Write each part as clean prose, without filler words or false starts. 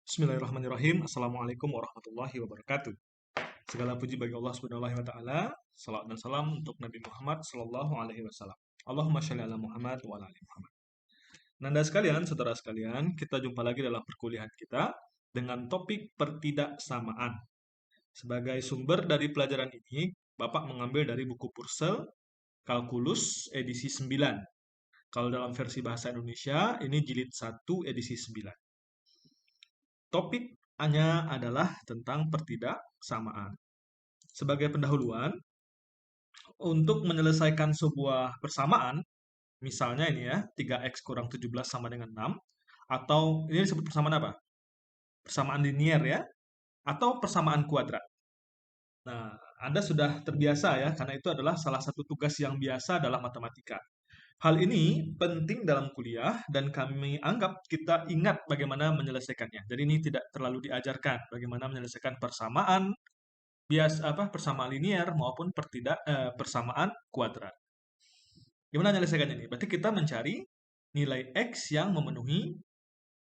Bismillahirrahmanirrahim. Assalamualaikum warahmatullahi wabarakatuh. Segala puji bagi Allah Subhanahu wa taala. Salawat dan salam untuk Nabi Muhammad sallallahu alaihi wasallam. Allahumma shalli ala Muhammad wa ala ali Muhammad. Nanda sekalian, saudara sekalian, kita jumpa lagi dalam perkuliahan kita dengan topik pertidaksamaan. Sebagai sumber dari pelajaran ini, Bapak mengambil dari buku Purcell Kalkulus edisi 9. Kalau dalam versi bahasa Indonesia, ini jilid 1 edisi 9. Topiknya adalah tentang pertidaksamaan. Sebagai pendahuluan, untuk menyelesaikan sebuah persamaan, misalnya ini ya, 3x kurang 17 sama dengan 6, atau ini disebut persamaan apa? Persamaan linier ya, atau persamaan kuadrat. Nah, Anda sudah terbiasa ya, karena itu adalah salah satu tugas yang biasa dalam matematika. Hal ini penting dalam kuliah dan kami anggap kita ingat bagaimana menyelesaikannya. Jadi ini tidak terlalu diajarkan bagaimana menyelesaikan persamaan persamaan linier maupun persamaan kuadrat. Gimana menyelesaikannya ini? Berarti kita mencari nilai x yang memenuhi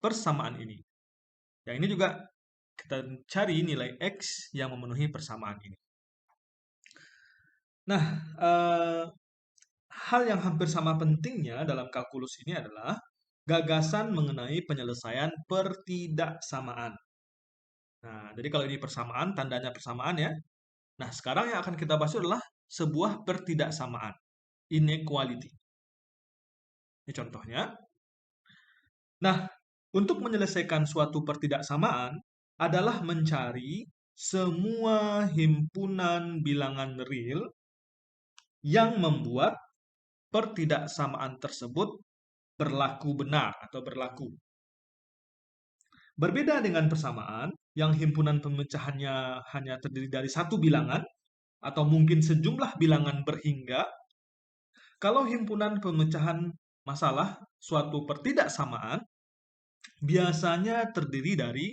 persamaan ini. Yang ini juga kita cari nilai x yang memenuhi persamaan ini. Nah, hal yang hampir sama pentingnya dalam kalkulus ini adalah gagasan mengenai penyelesaian pertidaksamaan. Nah, jadi kalau ini persamaan, tandanya persamaan ya. Nah, sekarang yang akan kita bahas adalah sebuah pertidaksamaan, inequality. Ini contohnya. Nah, untuk menyelesaikan suatu pertidaksamaan adalah mencari semua himpunan bilangan real yang membuat pertidaksamaan tersebut berlaku benar atau berlaku. Berbeda dengan persamaan, yang himpunan pemecahannya hanya terdiri dari satu bilangan, atau mungkin sejumlah bilangan berhingga, kalau himpunan pemecahan masalah suatu pertidaksamaan, biasanya terdiri dari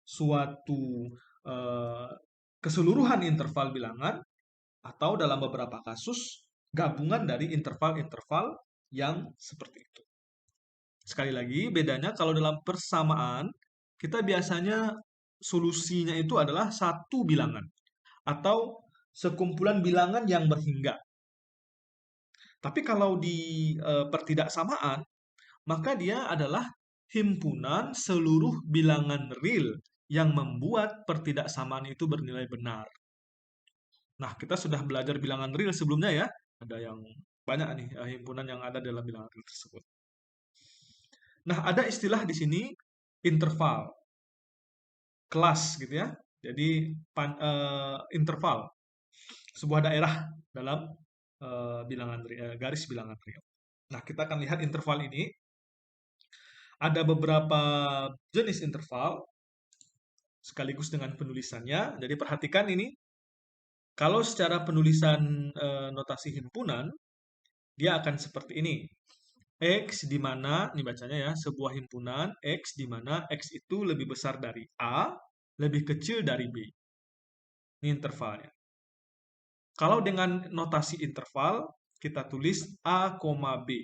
suatu eh, keseluruhan interval bilangan, atau dalam beberapa kasus, gabungan dari interval-interval yang seperti itu. Sekali lagi, bedanya kalau dalam persamaan, kita biasanya solusinya itu adalah satu bilangan atau sekumpulan bilangan yang berhingga. Tapi kalau di pertidaksamaan, maka dia adalah himpunan seluruh bilangan real yang membuat pertidaksamaan itu bernilai benar. Nah, kita sudah belajar bilangan real sebelumnya ya. Ada yang banyak nih himpunan yang ada dalam bilangan real tersebut. Nah, ada istilah di sini interval, kelas gitu ya. Jadi interval, sebuah daerah dalam garis bilangan real. Nah, kita akan lihat interval ini. Ada beberapa jenis interval sekaligus dengan penulisannya. Jadi perhatikan ini. Kalau secara penulisan notasi himpunan, dia akan seperti ini. X di mana, ini bacanya ya, sebuah himpunan X di mana X itu lebih besar dari A, lebih kecil dari B. Ini intervalnya. Kalau dengan notasi interval, kita tulis A, B.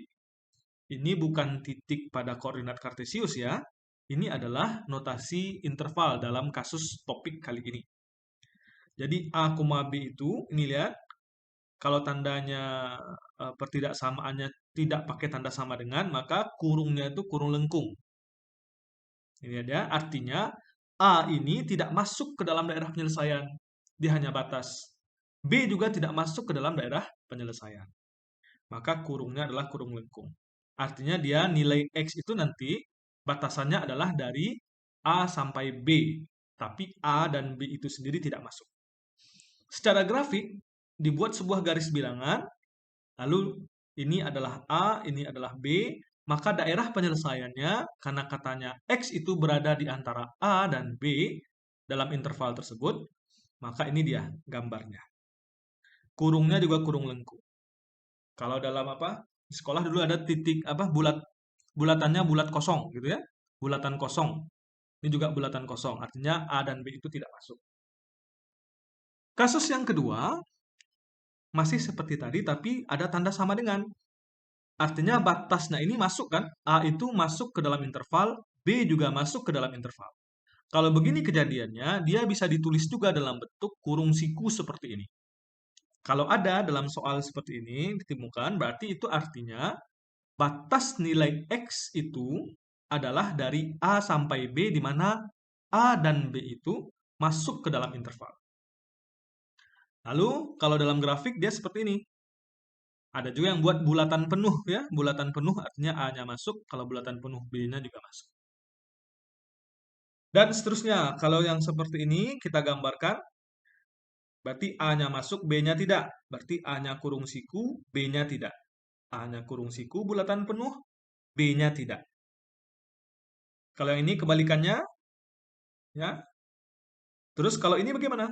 Ini bukan titik pada koordinat kartesius ya. Ini adalah notasi interval dalam kasus topik kali ini. Jadi A, B itu, ini lihat, kalau tandanya pertidaksamaannya tidak pakai tanda sama dengan, maka kurungnya itu kurung lengkung. Ini dia, artinya A ini tidak masuk ke dalam daerah penyelesaian. Dia hanya batas. B juga tidak masuk ke dalam daerah penyelesaian. Maka kurungnya adalah kurung lengkung. Artinya dia nilai X itu nanti batasannya adalah dari A sampai B. Tapi A dan B itu sendiri tidak masuk. Secara grafik, dibuat sebuah garis bilangan, lalu ini adalah A, ini adalah B, maka daerah penyelesaiannya, karena katanya X itu berada di antara A dan B dalam interval tersebut, maka ini dia gambarnya. Kurungnya juga kurung lengkung. Kalau dalam di sekolah dulu ada titik bulatannya bulat kosong gitu ya. Bulatan kosong. Ini juga bulatan kosong, artinya A dan B itu tidak masuk. Kasus yang kedua, masih seperti tadi, tapi ada tanda sama dengan. Artinya batasnya ini masuk kan, A itu masuk ke dalam interval, B juga masuk ke dalam interval. Kalau begini kejadiannya, dia bisa ditulis juga dalam bentuk kurung siku seperti ini. Kalau ada dalam soal seperti ini ditemukan, berarti itu artinya batas nilai X itu adalah dari A sampai B, di mana A dan B itu masuk ke dalam interval. Lalu, kalau dalam grafik dia seperti ini. Ada juga yang buat bulatan penuh ya. Bulatan penuh artinya A-nya masuk, kalau bulatan penuh B-nya juga masuk. Dan seterusnya, kalau yang seperti ini kita gambarkan, berarti A-nya masuk, B-nya tidak. Berarti A-nya kurung siku, B-nya tidak. A-nya kurung siku, bulatan penuh, B-nya tidak. Kalau yang ini kebalikannya, ya. Terus kalau ini bagaimana?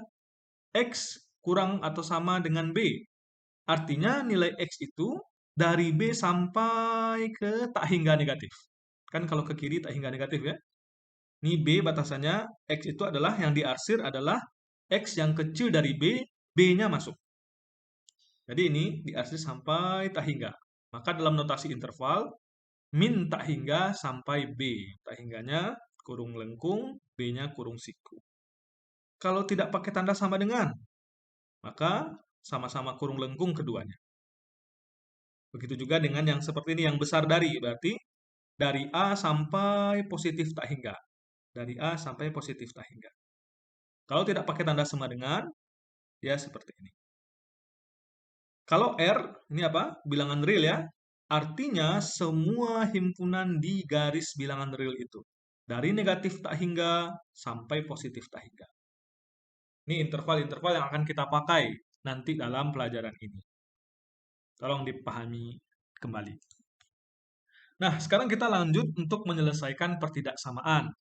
X kurang atau sama dengan B. Artinya nilai X itu dari B sampai ke tak hingga negatif. Kan kalau ke kiri tak hingga negatif ya. Ini B batasannya, X itu adalah yang diarsir adalah X yang kecil dari B, B-nya masuk. Jadi ini diarsir sampai tak hingga. Maka dalam notasi interval, min tak hingga sampai B. Tak hingganya kurung lengkung, B-nya kurung siku. Kalau tidak pakai tanda sama dengan, maka sama-sama kurung lengkung keduanya. Begitu juga dengan yang seperti ini, yang besar dari, berarti dari A sampai positif tak hingga. Dari A sampai positif tak hingga. Kalau tidak pakai tanda sama dengan, ya seperti ini. Kalau R, ini apa? Bilangan real ya. Artinya semua himpunan di garis bilangan real itu. Dari negatif tak hingga sampai positif tak hingga. Ini interval-interval yang akan kita pakai nanti dalam pelajaran ini. Tolong dipahami kembali. Nah, sekarang kita lanjut untuk menyelesaikan pertidaksamaan.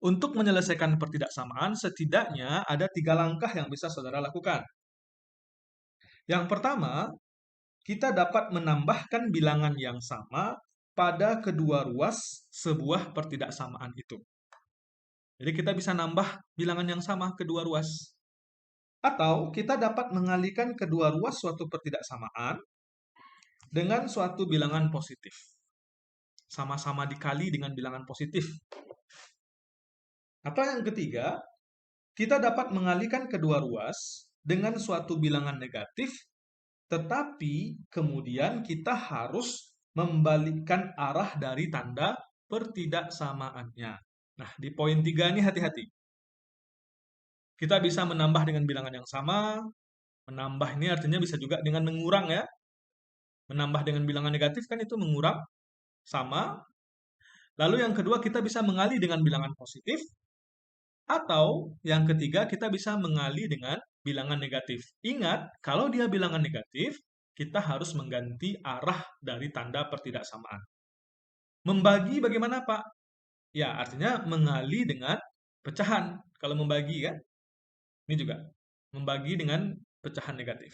Untuk menyelesaikan pertidaksamaan, setidaknya ada 3 langkah yang bisa saudara lakukan. Yang pertama, kita dapat menambahkan bilangan yang sama pada kedua ruas sebuah pertidaksamaan itu. Jadi kita bisa nambah bilangan yang sama kedua ruas. Atau kita dapat mengalihkan kedua ruas suatu pertidaksamaan dengan suatu bilangan positif. Sama-sama dikali dengan bilangan positif. Atau yang ketiga, kita dapat mengalihkan kedua ruas dengan suatu bilangan negatif, tetapi kemudian kita harus membalikkan arah dari tanda pertidaksamaannya. Nah, di poin 3 ini hati-hati. Kita bisa menambah dengan bilangan yang sama, menambah ini artinya bisa juga dengan mengurang ya. Menambah dengan bilangan negatif kan itu mengurang, sama. Lalu yang kedua kita bisa mengalih dengan bilangan positif, atau yang ketiga kita bisa mengalih dengan bilangan negatif. Ingat, kalau dia bilangan negatif, kita harus mengganti arah dari tanda pertidaksamaan. Membagi bagaimana, Pak? Ya, artinya mengalih dengan pecahan. Kalau membagi kan, ini juga. Membagi dengan pecahan negatif.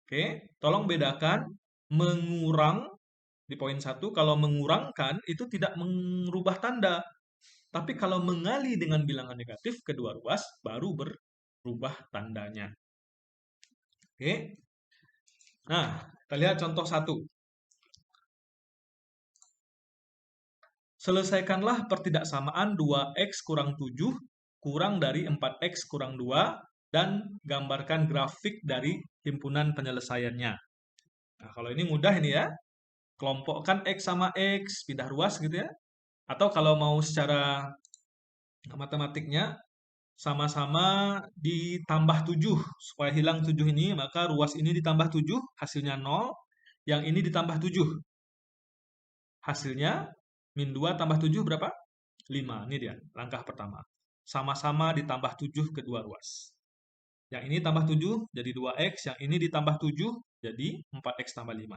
Oke, tolong bedakan mengurang di poin 1. Kalau mengurangkan, itu tidak merubah tanda. Tapi kalau mengalih dengan bilangan negatif, kedua ruas baru berubah tandanya. Oke. Nah, kita lihat contoh 1. Selesaikanlah pertidaksamaan 2x kurang 7 kurang dari 4x kurang 2 dan gambarkan grafik dari himpunan penyelesaiannya. Nah, kalau ini mudah ini ya. Kelompokkan x sama x, pindah ruas gitu ya. Atau kalau mau secara matematiknya, sama-sama ditambah 7. Supaya hilang 7 ini, maka ruas ini ditambah 7, hasilnya 0. Yang ini ditambah 7. Hasilnya, min 2 tambah 7 berapa? 5. Ini dia, langkah pertama. Sama-sama ditambah 7 kedua ruas. Yang ini tambah 7 jadi 2x, yang ini ditambah 7 jadi 4x tambah 5.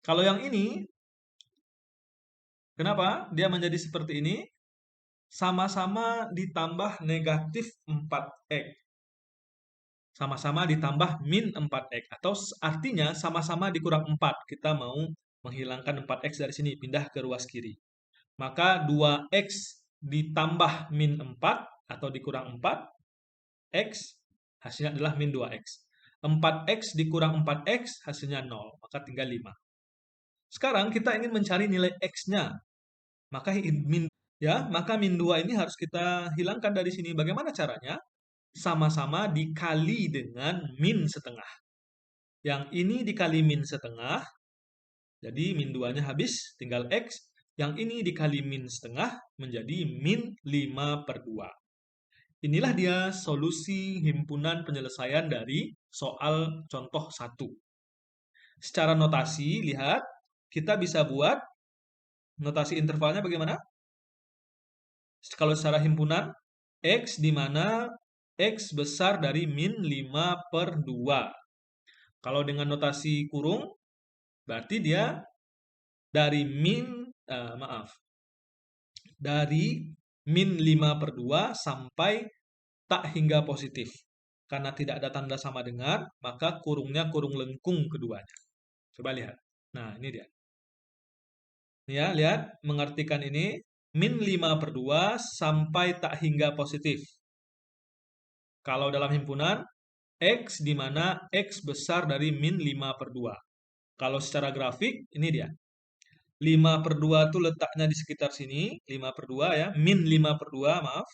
Kalau yang ini, kenapa dia menjadi seperti ini? Sama-sama ditambah negatif 4x. Sama-sama ditambah min 4x. Atau artinya sama-sama dikurang 4. Kita mau menghilangkan 4x dari sini, pindah ke ruas kiri. Maka 2x ditambah min 4 atau dikurang 4, x hasilnya adalah min 2x. 4x dikurang 4x hasilnya 0, maka tinggal 5. Sekarang kita ingin mencari nilai x-nya. Maka min Ya, maka min 2 ini harus kita hilangkan dari sini. Bagaimana caranya? Sama-sama dikali dengan min setengah. Yang ini dikali min setengah, jadi min 2-nya habis, tinggal X. Yang ini dikali min setengah menjadi min 5/2. Inilah dia solusi himpunan penyelesaian dari soal contoh 1. Secara notasi, lihat, kita bisa buat notasi intervalnya bagaimana? Kalau secara himpunan, X di mana X besar dari min 5/2. Kalau dengan notasi kurung, berarti dia dari dari min 5/2 sampai tak hingga positif. Karena tidak ada tanda sama dengan, maka kurungnya kurung lengkung keduanya. Coba lihat. Nah, ini dia. Ya, lihat, mengartikan ini, min 5/2 sampai tak hingga positif. Kalau dalam himpunan, X di mana X besar dari min 5/2. Kalau secara grafik, ini dia. 5/2 itu letaknya di sekitar sini, 5/2 ya, min 5/2, maaf.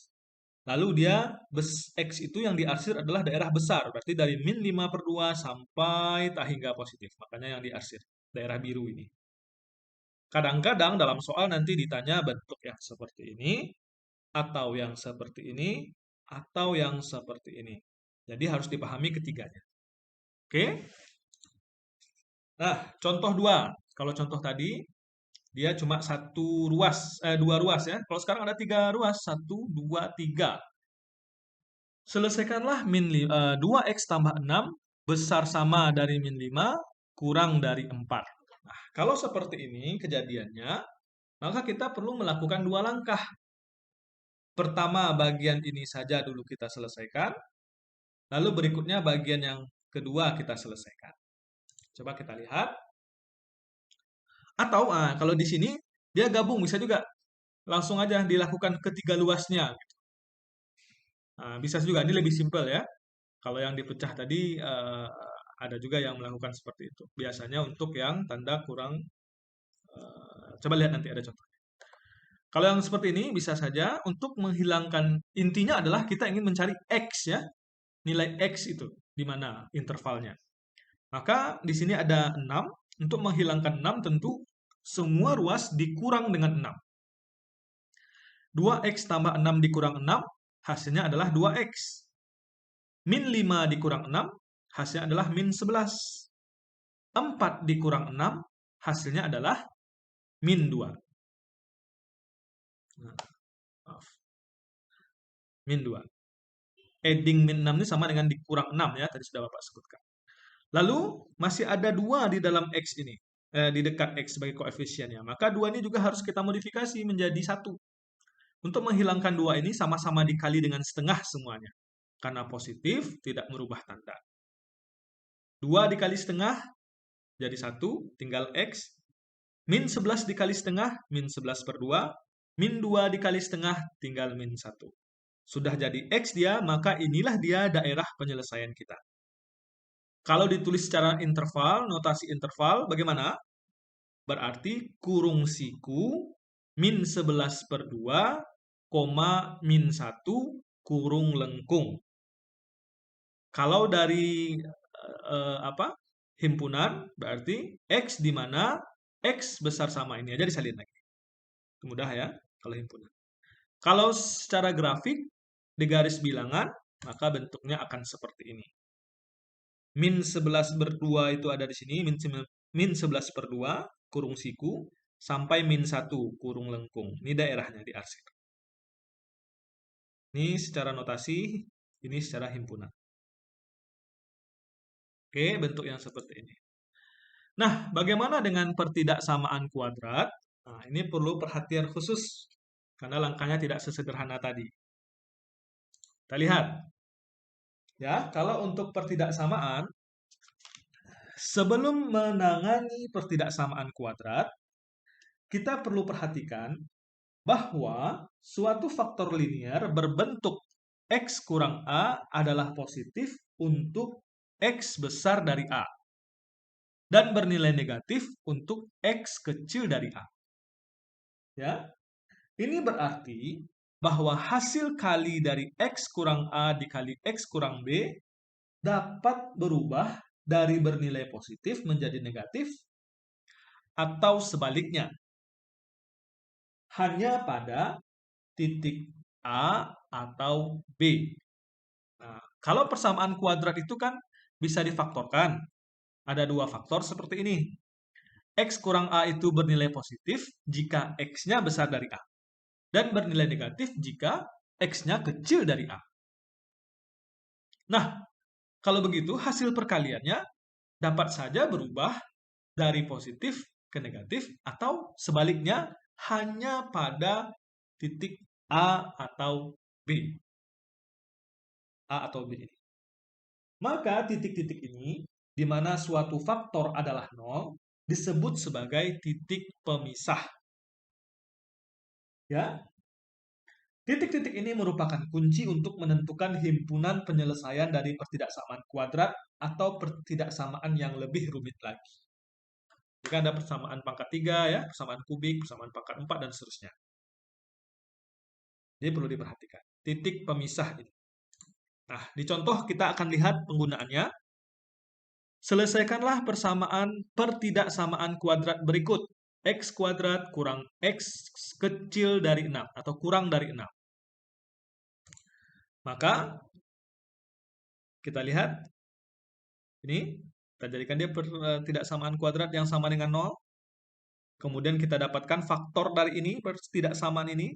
Lalu dia, X itu yang diarsir adalah daerah besar, berarti dari min 5/2 sampai tak hingga positif. Makanya yang diarsir, daerah biru ini. Kadang-kadang dalam soal nanti ditanya bentuk yang seperti ini, atau yang seperti ini, atau yang seperti ini. Jadi harus dipahami ketiganya. Oke? Nah, contoh 2. Kalau contoh tadi, dia cuma dua ruas ya. Kalau sekarang ada 3 ruas, 1, 2, 3. Selesaikanlah 2x tambah 6 besar sama dari min 5 kurang dari 4. Nah, kalau seperti ini kejadiannya, maka kita perlu melakukan 2 langkah. Pertama, bagian ini saja dulu kita selesaikan. Lalu berikutnya bagian yang kedua kita selesaikan. Coba kita lihat. Atau kalau di sini dia gabung bisa juga. Langsung aja dilakukan ketiga luasnya. Nah, bisa juga, ini lebih simpel ya. Kalau yang dipecah tadi ada juga yang melakukan seperti itu. Biasanya untuk yang tanda kurang, coba lihat nanti ada contoh. Kalau yang seperti ini bisa saja untuk menghilangkan, intinya adalah kita ingin mencari X ya. Nilai X itu di mana intervalnya. Maka di sini ada 6. Untuk menghilangkan 6 tentu semua ruas dikurang dengan 6. 2x tambah 6 dikurang 6 hasilnya adalah 2x. Min 5 dikurang 6 hasilnya adalah min 11. 4 dikurang 6 hasilnya adalah min 2. Nah, maaf. Min 2. Adding min 6 ini sama dengan dikurang 6 ya, tadi sudah Bapak sebutkan. Lalu masih ada 2 di dalam X ini, di dekat X sebagai koefisiennya. Maka 2 ini juga harus kita modifikasi menjadi 1. Untuk menghilangkan 2 ini sama-sama dikali dengan setengah semuanya. Karena positif tidak merubah tanda. 2 dikali setengah jadi 1, tinggal X. Min 11 dikali setengah, min 11/2. Min 2 dikali setengah, tinggal min 1. Sudah jadi X dia, maka inilah dia daerah penyelesaian kita. Kalau ditulis secara interval, notasi interval, bagaimana? Berarti kurung siku min 11/2, min 1 kurung lengkung. Kalau dari himpunan, berarti X di mana X besar sama ini aja disalin lagi. Mudah ya, kalau himpunan. Kalau secara grafik, di garis bilangan, maka bentuknya akan seperti ini. Min 11/2 itu ada di sini, min 11/2 kurung siku, sampai min 1 kurung lengkung. Ini daerahnya diarsir. Ini secara notasi, ini secara himpunan. Oke, bentuk yang seperti ini. Nah, bagaimana dengan pertidaksamaan kuadrat? Nah, ini perlu perhatian khusus, karena langkahnya tidak sesederhana tadi. Kita lihat. Ya, kalau untuk pertidaksamaan, sebelum menangani pertidaksamaan kuadrat, kita perlu perhatikan bahwa suatu faktor linear berbentuk X kurang A adalah positif untuk X besar dari A. Dan bernilai negatif untuk X kecil dari A. Ya. Ini berarti bahwa hasil kali dari X kurang A dikali X kurang B dapat berubah dari bernilai positif menjadi negatif atau sebaliknya hanya pada titik A atau B. Nah, kalau persamaan kuadrat itu kan bisa difaktorkan. Ada dua faktor seperti ini. X kurang A itu bernilai positif jika X-nya besar dari A. Dan bernilai negatif jika X-nya kecil dari A. Nah, kalau begitu hasil perkaliannya dapat saja berubah dari positif ke negatif atau sebaliknya hanya pada titik A atau B. A atau B ini. Maka titik-titik ini, di mana suatu faktor adalah nol, disebut sebagai titik pemisah. Ya, titik-titik ini merupakan kunci untuk menentukan himpunan penyelesaian dari pertidaksamaan kuadrat atau pertidaksamaan yang lebih rumit lagi. Jika ada persamaan pangkat 3, ya, persamaan kubik, persamaan pangkat 4, dan seterusnya. Jadi perlu diperhatikan. Titik pemisah ini. Nah, di contoh kita akan lihat penggunaannya. Selesaikanlah persamaan pertidaksamaan kuadrat berikut. X kuadrat kurang X kecil dari 6 atau kurang dari 6. Maka kita lihat ini kita jadikan dia pertidaksamaan kuadrat yang sama dengan 0. Kemudian kita dapatkan faktor dari ini pertidaksamaan ini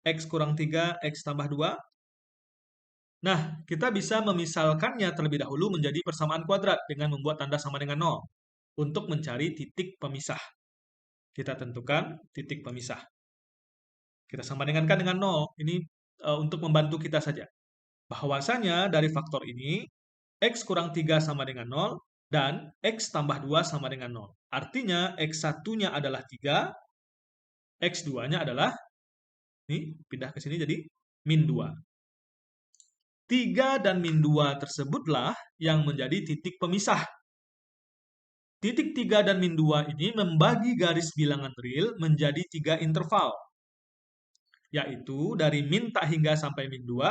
X kurang 3 X tambah 2. Nah, kita bisa memisalkannya terlebih dahulu menjadi persamaan kuadrat dengan membuat tanda sama dengan 0 untuk mencari titik pemisah. Kita tentukan titik pemisah. Kita sama dengan 0. Ini untuk membantu kita saja. Bahwasanya dari faktor ini, X kurang 3 sama dengan 0, dan X tambah 2 sama dengan 0. Artinya, X1-nya adalah 3, X2-nya adalah, ini pindah ke sini jadi min 2. 3 dan min 2 tersebutlah yang menjadi titik pemisah. Titik 3 dan min 2 ini membagi garis bilangan real menjadi 3 interval, yaitu dari min tak hingga sampai min 2,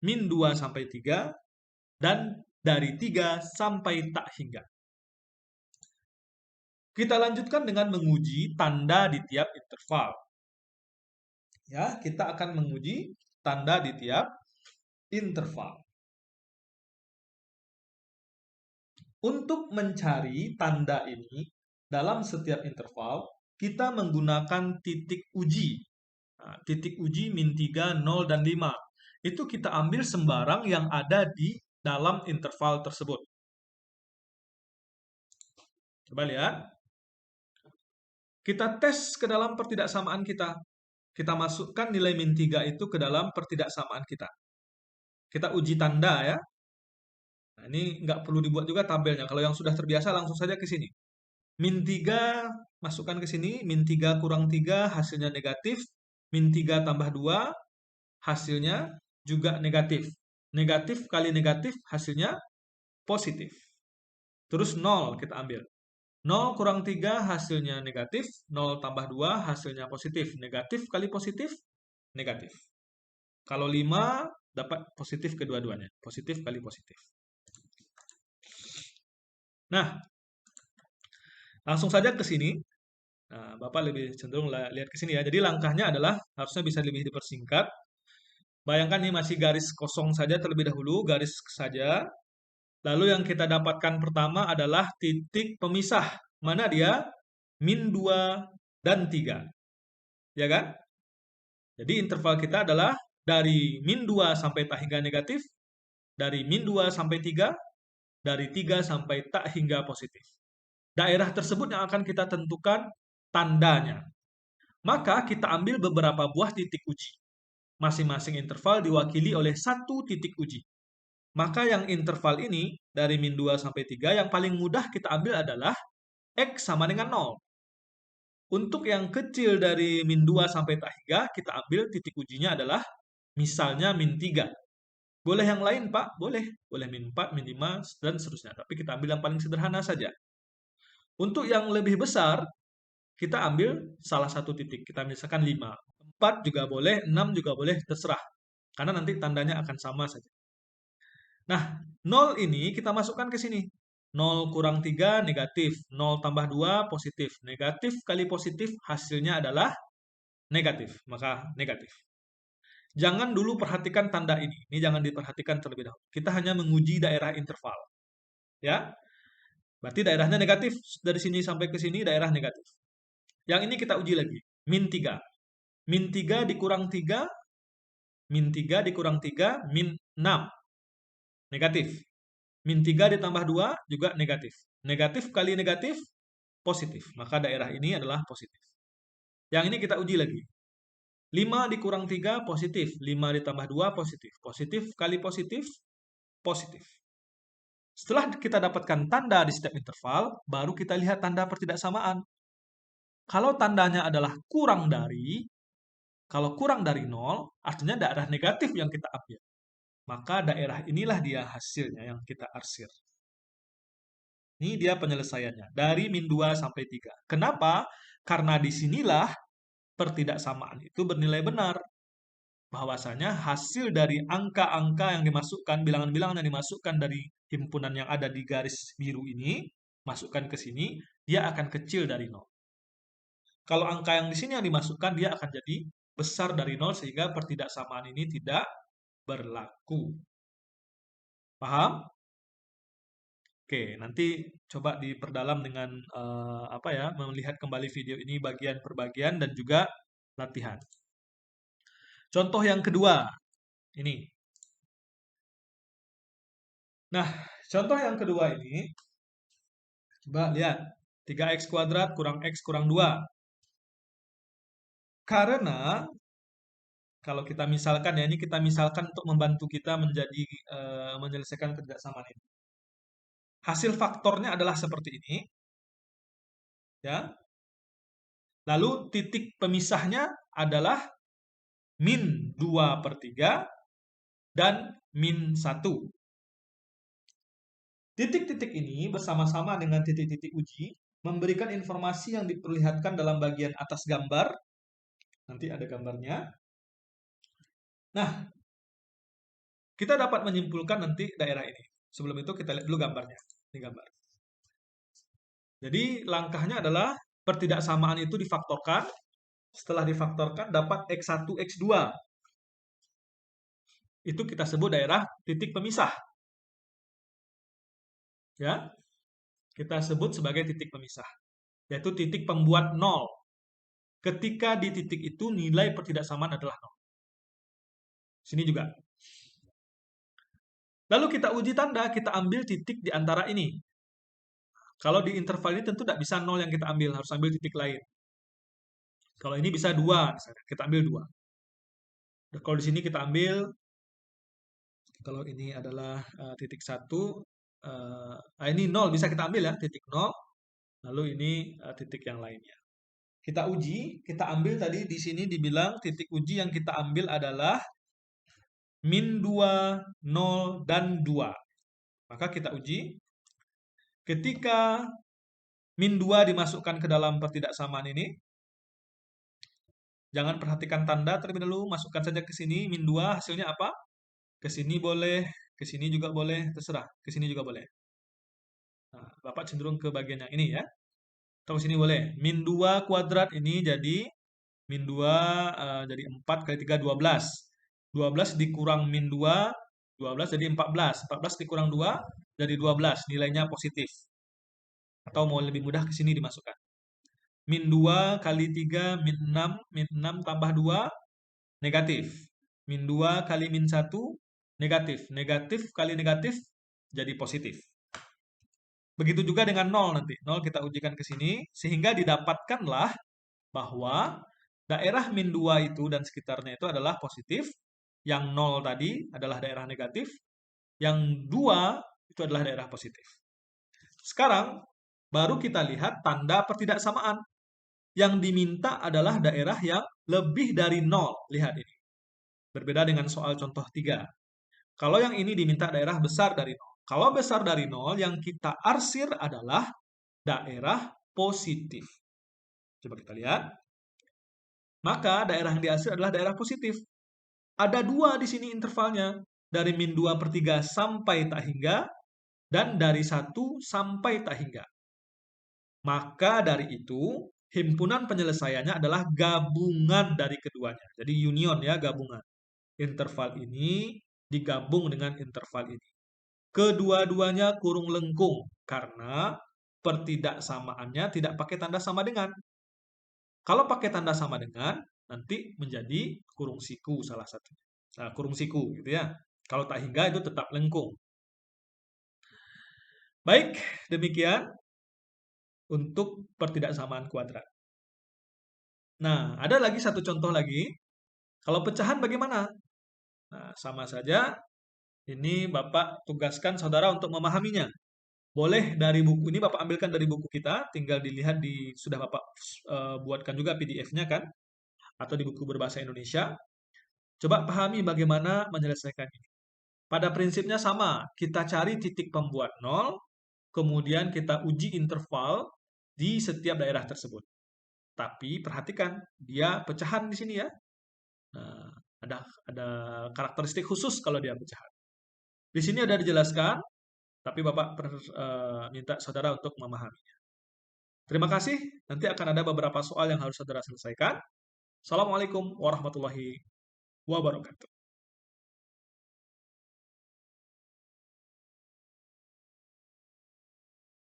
min 2 sampai 3, dan dari 3 sampai tak hingga. Kita lanjutkan dengan menguji tanda di tiap interval. Ya, kita akan menguji tanda di tiap interval. Untuk mencari tanda ini dalam setiap interval, kita menggunakan titik uji. Nah, titik uji min 3, 0, dan 5. Itu kita ambil sembarang yang ada di dalam interval tersebut. Coba lihat. Kita tes ke dalam pertidaksamaan kita. Kita masukkan nilai min 3 itu ke dalam pertidaksamaan kita. Kita uji tanda ya. Nah, ini nggak perlu dibuat juga tabelnya. Kalau yang sudah terbiasa langsung saja ke sini. Min 3 masukkan ke sini. Min 3 kurang 3 hasilnya negatif. Min 3 tambah 2 hasilnya juga negatif. Negatif kali negatif hasilnya positif. Terus 0 kita ambil. 0 kurang 3 hasilnya negatif. 0 tambah 2 hasilnya positif. Negatif kali positif, negatif. Kalau 5 dapat positif kedua-duanya. Positif kali positif. Nah, langsung saja ke sini. Nah, Bapak lebih cenderung lihat ke sini ya. Jadi langkahnya adalah harusnya bisa lebih dipersingkat. Bayangkan ini masih garis kosong saja terlebih dahulu, garis saja. Lalu yang kita dapatkan pertama adalah titik pemisah. Mana dia? Min 2 dan 3. Ya kan? Jadi interval kita adalah dari min 2 sampai tak hingga negatif, dari min 2 sampai 3, dari 3 sampai tak hingga positif. Daerah tersebut yang akan kita tentukan tandanya. Maka kita ambil beberapa buah titik uji. Masing-masing interval diwakili oleh satu titik uji. Maka yang interval ini, dari min 2 sampai 3, yang paling mudah kita ambil adalah X sama dengan 0. Untuk yang kecil dari min 2 sampai tak hingga, kita ambil titik ujinya adalah misalnya min 3. Boleh yang lain, Pak? Boleh. Boleh min 4, min 5, dan seterusnya. Tapi kita ambil yang paling sederhana saja. Untuk yang lebih besar, kita ambil salah satu titik. Kita misalkan 5. 4 juga boleh, 6 juga boleh, terserah. Karena nanti tandanya akan sama saja. Nah, 0 ini kita masukkan ke sini. 0 kurang 3 negatif, 0 tambah 2 positif. Negatif kali positif hasilnya adalah negatif, maka negatif. Jangan dulu perhatikan tanda ini jangan diperhatikan terlebih dahulu. Kita hanya menguji daerah interval. Ya, berarti daerahnya negatif. Dari sini sampai ke sini daerah negatif. Yang ini kita uji lagi. Min 3. Min 3 dikurang 3, min 3 dikurang 3, min 6. Negatif. Min 3 ditambah 2 juga negatif. Negatif kali negatif, positif. Maka daerah ini adalah positif. Yang ini kita uji lagi. 5 dikurang 3, positif. 5 ditambah 2, positif. Positif kali positif, positif. Setelah kita dapatkan tanda di setiap interval, baru kita lihat tanda pertidaksamaan. Kalau tandanya adalah kurang dari, kalau kurang dari 0, artinya daerah negatif yang kita ambil. Maka daerah inilah dia hasilnya yang kita arsir. Ini dia penyelesaiannya. Dari min 2 sampai 3. Kenapa? Karena disinilah pertidaksamaan itu bernilai benar. Bahwasanya hasil dari angka-angka yang dimasukkan, bilangan-bilangan yang dimasukkan dari himpunan yang ada di garis biru ini, masukkan ke sini, dia akan kecil dari 0. Kalau angka yang di sini yang dimasukkan, dia akan jadi besar dari 0 sehingga pertidaksamaan ini tidak berlaku. Paham? Oke, nanti coba diperdalam dengan melihat kembali video ini bagian per bagian dan juga latihan. Contoh yang kedua, ini. Nah, contoh yang kedua ini, coba lihat. 3x kuadrat kurang x kurang 2. Karena, kalau kita misalkan ya, ini kita misalkan untuk membantu kita menjadi menyelesaikan ketidaksamaan ini. Hasil faktornya adalah seperti ini. Ya. Lalu titik pemisahnya adalah min 2/3 dan min 1. Titik-titik ini bersama-sama dengan titik-titik uji memberikan informasi yang diperlihatkan dalam bagian atas gambar. Nanti ada gambarnya. Nah, kita dapat menyimpulkan nanti daerah ini. Sebelum itu kita lihat dulu gambarnya. Ini gambar. Jadi langkahnya adalah pertidaksamaan itu difaktorkan. Setelah difaktorkan dapat X1, X2. Itu kita sebut daerah titik pemisah. Ya, kita sebut sebagai titik pemisah. Yaitu titik pembuat 0. Ketika di titik itu nilai pertidaksamaan adalah 0. Sini juga. Lalu kita uji tanda, kita ambil titik di antara ini. Kalau di interval ini tentu tidak bisa 0 yang kita ambil, harus ambil titik lain. Kalau ini bisa 2, misalnya. Kita ambil 2. Dan kalau di sini kita ambil, kalau ini adalah titik 1, ini 0 bisa kita ambil ya, titik 0. Lalu ini titik yang lainnya. Kita uji, kita ambil tadi di sini dibilang titik uji yang kita ambil adalah min 2, 0, dan 2. Maka kita uji. Ketika min 2 dimasukkan ke dalam pertidaksamaan ini, jangan perhatikan tanda terlebih dahulu, masukkan saja ke sini, min 2 hasilnya apa? Ke sini boleh, ke sini juga boleh, terserah. Ke sini juga boleh. Nah, Bapak cenderung ke bagian yang ini ya. Atau ke sini boleh. Min 2 kuadrat ini jadi min 2 jadi 4 kali 3, 12. 12 dikurang min 2, 12 jadi 14. 14 dikurang 2 jadi 12. Nilainya positif. Atau mau lebih mudah ke sini dimasukkan. Min 2 kali 3, min 6. Min 6 tambah 2, negatif. Min 2 kali min 1, negatif. Negatif kali negatif jadi positif. Begitu juga dengan 0 nanti. 0 kita ujikan ke sini. Sehingga didapatkanlah bahwa daerah min 2 itu dan sekitarnya itu adalah positif. Yang 0 tadi adalah daerah negatif. Yang 2 itu adalah daerah positif. Sekarang, baru kita lihat tanda pertidaksamaan. Yang diminta adalah daerah yang lebih dari 0. Lihat ini. Berbeda dengan soal contoh 3. Kalau yang ini diminta daerah besar dari 0. Kalau besar dari 0, yang kita arsir adalah daerah positif. Coba kita lihat. Maka daerah yang dihasil adalah daerah positif. Ada dua di sini intervalnya. Dari min 2/3 sampai tak hingga, dan dari 1 sampai tak hingga. Maka dari itu, himpunan penyelesaiannya adalah gabungan dari keduanya. Jadi union ya, gabungan. Interval ini digabung dengan interval ini. Kedua-duanya kurung lengkung karena pertidaksamaannya tidak pakai tanda sama dengan. Kalau pakai tanda sama dengan, nanti menjadi kurung siku salah satunya. Nah, kurung siku gitu ya. Kalau tak hingga itu tetap lengkung. Baik, demikian untuk pertidaksamaan kuadrat. Nah, ada lagi satu contoh lagi. Kalau pecahan bagaimana? Nah, sama saja. Ini Bapak tugaskan saudara untuk memahaminya. Boleh dari buku ini Bapak ambilkan dari buku kita, tinggal dilihat di sudah Bapak buatkan juga PDF-nya kan, atau di buku berbahasa Indonesia. Coba pahami bagaimana menyelesaikan ini. Pada prinsipnya sama, kita cari titik pembuat nol, kemudian kita uji interval di setiap daerah tersebut. Tapi perhatikan, dia pecahan di sini ya. Nah, ada karakteristik khusus kalau dia pecahan. Di sini ada dijelaskan, tapi Bapak minta saudara untuk memahaminya. Terima kasih. Nanti akan ada beberapa soal yang harus saudara selesaikan. Assalamualaikum warahmatullahi wabarakatuh.